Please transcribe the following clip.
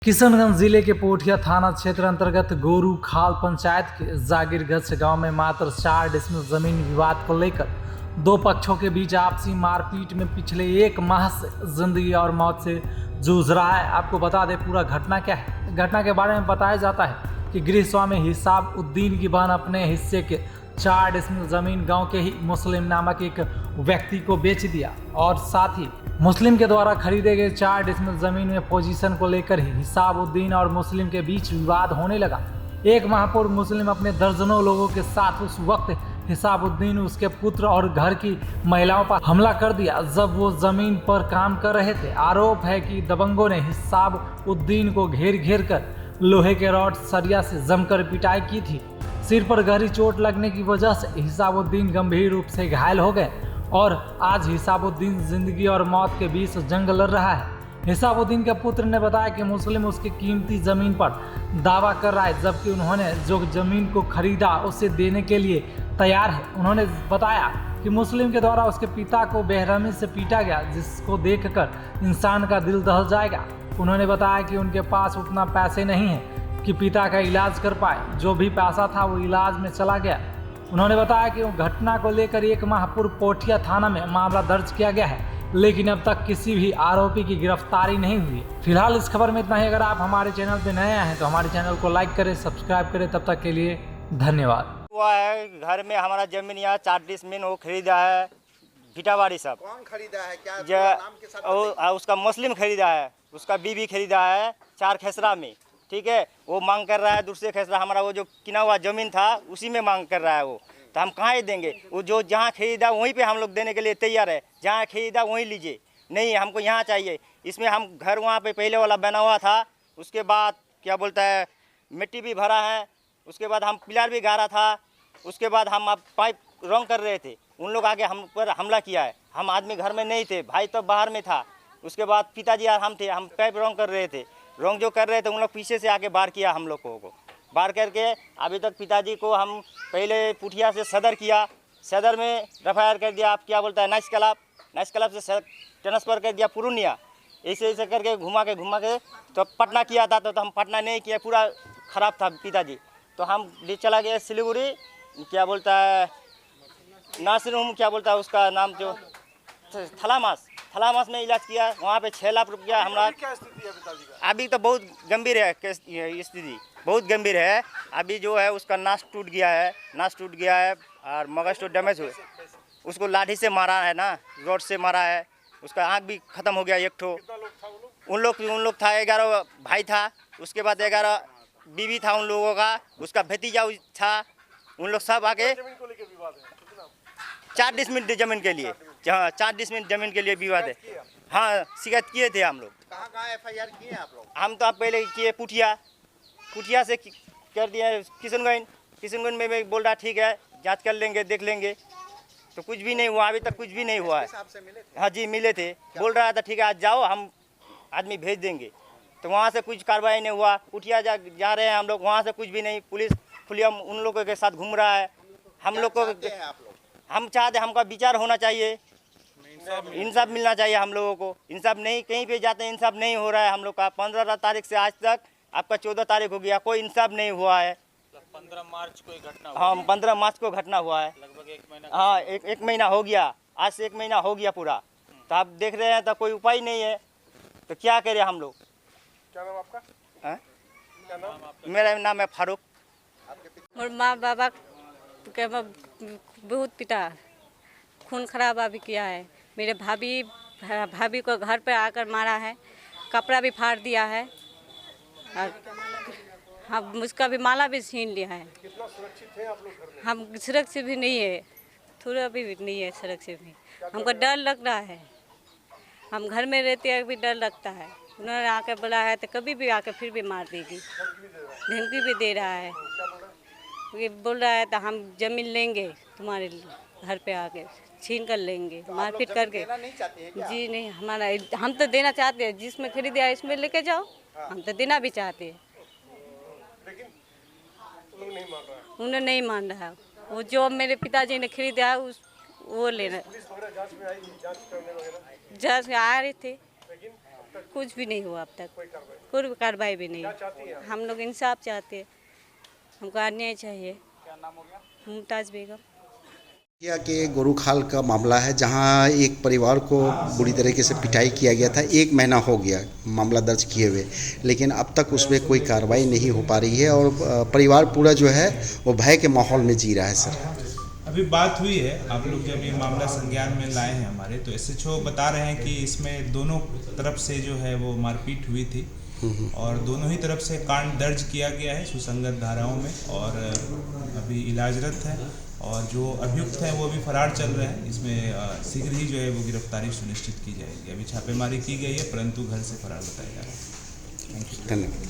किशनगंज जिले के पोठिया थाना क्षेत्र अंतर्गत गोरू खाल पंचायत के जागीरगंज गांव में मात्र 4 डिसमिल जमीन विवाद को लेकर दो पक्षों के बीच आपसी मारपीट में पिछले 1 माह से जिंदगी और मौत से जूझ रहा है। आपको बता दें पूरा घटना क्या है। घटना के बारे में बताया जाता है कि गृह स्वामी हिसाब उद्दीन की बहन अपने हिस्से के 4 डिसमिल जमीन गाँव के ही मुस्लिम नामक एक व्यक्ति को बेच दिया और साथ ही मुस्लिम के द्वारा खरीदे गए 4 डिसमिल जमीन में पोजीशन को लेकर ही हिसाबुद्दीन और मुस्लिम के बीच विवाद होने लगा। 1 माह पूर्व मुस्लिम अपने दर्जनों लोगों के साथ उस वक्त हिसाबुद्दीन उसके पुत्र और घर की महिलाओं पर हमला कर दिया जब वो जमीन पर काम कर रहे थे। आरोप है कि दबंगों ने हिसाबुद्दीन को घेर कर लोहे के रॉड सरिया से जमकर पिटाई की थी। सिर पर गहरी चोट लगने की वजह से हिसाबुद्दीन गंभीर रूप से घायल हो गए और आज हिसाबुद्दीन जिंदगी और मौत के बीच जंग लड़ रहा है। हिसाबुद्दीन के पुत्र ने बताया कि मुस्लिम उसकी कीमती जमीन पर दावा कर रहा है, जबकि उन्होंने जो जमीन को खरीदा उसे देने के लिए तैयार है। उन्होंने बताया कि मुस्लिम के द्वारा उसके पिता को बेरहमी से पीटा गया, जिसको देखकर इंसान का दिल दहल जाएगा। उन्होंने बताया कि उनके पास उतना पैसे नहीं है कि पिता का इलाज कर पाए। जो भी पैसा था वो इलाज में चला गया। उन्होंने बताया कि घटना को लेकर 1 माह पूर्व पोठिया थाना में मामला दर्ज किया गया है, लेकिन अब तक किसी भी आरोपी की गिरफ्तारी नहीं हुई। फिलहाल इस खबर में इतना ही। अगर आप हमारे चैनल पर नए हैं तो हमारे चैनल को लाइक करें, सब्सक्राइब करें। तब तक के लिए धन्यवाद। हुआ है घर में हमारा जमीन यहाँ 4 डिसमिल वो खरीदा है भिटावाड़ी सब। कौन खरीदा है? क्या नाम के साथ? उसका मुस्लिम खरीदा है, उसका बीबी खरीदा है 4 खेसरा में। ठीक है, वो मांग कर रहा है दूसरे खेसरा, हमारा वो जो किना हुआ जमीन था उसी में मांग कर रहा है वो। तो हम कहाँ ही देंगे? वो जो जहाँ खरीदा वहीं पे हम लोग देने के लिए तैयार है। जहाँ खरीदा वहीं लीजिए, नहीं हमको यहाँ चाहिए। इसमें हम घर वहाँ पे पहले वाला बना हुआ था, उसके बाद क्या बोलता है मिट्टी भी भरा है, उसके बाद हम पिलर भी गाड़ा था, उसके बाद हम अब पाइप रंग कर रहे थे। उन लोग आगे हम पर हमला किया है। हम आदमी घर में नहीं थे, भाई तो बाहर में था। उसके बाद पिताजी और हम थे, हम पाइप रंग कर रहे थे। रंग जो कर रहे थे उन लोग पीछे से आके बार किया हम लोगों को। बार करके अभी तक पिताजी को हम पहले पुठिया से सदर किया, सदर में एफआईआर कर दिया। आप क्या बोलता है नाइस क्लब से ट्रांसफ़र कर दिया पूर्णिया। ऐसे करके घुमा के तो पटना किया था। तो हम पटना नहीं किया, पूरा ख़राब था पिताजी। तो हम ले चला गया सिलीगुड़ी, क्या बोलता है नर्सिंग होम, क्या बोलता है उसका नाम जो थलामास में इलाज किया। वहाँ पे 6 लाख रुपया हमारा। क्या स्थिति है पिताजी का? अभी तो बहुत गंभीर है, स्थिति बहुत गंभीर है। अभी जो है उसका नाक टूट गया है और मगज तो डैमेज हुआ। उसको लाठी से मारा है ना, रोड से मारा है। उसका आँख भी ख़त्म हो गया एक ठो। उन लोग था 11 भाई था, उसके बाद 11 बीवी था उन लोगों का, उसका भतीजा था। उन लोग सब आके 4 डिसमिल जमीन के लिए, जहाँ 4 डिसमिल जमीन के लिए विवाद है। हाँ, शिकायत किए थे हम लोग। कहाँ एफआईआर किए आप लोग? हम तो आप पहले किए पुठिया से कर दिए किशनगंज में मैं बोल रहा ठीक है जांच कर लेंगे, देख लेंगे। तो कुछ भी नहीं हुआ, अभी तक कुछ भी नहीं हुआ है। आपसे मिले थे? हाँ जी मिले थे, बोल रहा था ठीक है आज जाओ हम आदमी भेज देंगे। तो वहाँ से कुछ कार्रवाई नहीं हुआ। पुठिया जा रहे हैं हम लोग, वहाँ से कुछ भी नहीं। पुलिस खुलेआम उन लोगों के साथ घूम रहा है। हम लोग को हम चाहते हमका विचार होना चाहिए, इंसाफ मिलना चाहिए हम लोगों को। इंसाफ नहीं, कहीं पे जाते हैं इंसाफ नहीं हो रहा है हम लोग का। 15 तारीख से आज तक आपका 14 तारीख हो गया, कोई इंसाफ नहीं हुआ है। 15 मार्च को घटना हुआ। हाँ 15 मार्च को घटना हुआ है, लगभग 1 महीना। हाँ एक महीना हो गया, आज से 1 महीना हो गया पूरा। तो आप देख रहे हैं तो कोई उपाय नहीं है, तो क्या करें हम लोग? क्या नाम आपका? हाँ? क्या नाम? मेरा नाम है फारूक। और माँ बाबा के बहुत पिटा, खून खराबा भी किया है। मेरे भाभी को घर पे आकर मारा है, कपड़ा भी फाड़ दिया है और हम उसका भी माला भी छीन लिया है। कितना सुरक्षित है आप लोग घर में? हम सुरक्षित भी नहीं है, थोड़ा भी नहीं है सुरक्षित भी। हमको डर लग रहा है, हम घर में रहते हैं भी डर लगता है। उन्होंने आकर बोला है तो कभी भी आकर फिर भी मार देगी, धमकी भी दे रहा है। ये बोल रहा है तो हम जमीन लेंगे तुम्हारे घर पे आके छीन कर लेंगे, मारपीट करके। नहीं चाहते हैं क्या? जी नहीं, हमारा हम तो देना चाहते हैं, जिसमें खरीदा है इसमें लेके जाओ। हम तो देना भी चाहते हैं, लेकिन लोग नहीं मान रहा है। उन्हें नहीं मान रहा है। वो जो मेरे पिताजी ने खरीदा है वो लेना। पुलिस वगैरह जांच में आई, जांच करने वगैरह, जज आ रहे थे, लेकिन कुछ भी नहीं हुआ अब तक, कोई भी कार्रवाई भी नहीं। हम लोग इंसाफ चाहते हैं, हमको अन्याय चाहिए। क्या नाम हो गया? मुमताज़ बेगम। किया कि गोरूखाल का मामला है जहां एक परिवार को बुरी तरीके से पिटाई किया गया था। 1 महीना हो गया मामला दर्ज किए हुए, लेकिन अब तक उसमें कोई कार्रवाई नहीं हो पा रही है और परिवार पूरा जो है वो भय के माहौल में जी रहा है। सर, अभी बात हुई है, आप लोग जब ये मामला संज्ञान में लाए हैं हमारे, तो SHO बता रहे हैं कि इसमें दोनों तरफ से जो है वो मारपीट हुई थी और दोनों ही तरफ से कांड दर्ज किया गया है सुसंगत धाराओं में और अभी इलाजरत है और जो अभियुक्त हैं वो अभी फरार चल रहे हैं। इसमें शीघ्र ही जो है वो गिरफ्तारी सुनिश्चित की जाएगी। अभी छापेमारी की गई है परंतु घर से फरार बताया जा रहा है। धन्यवाद।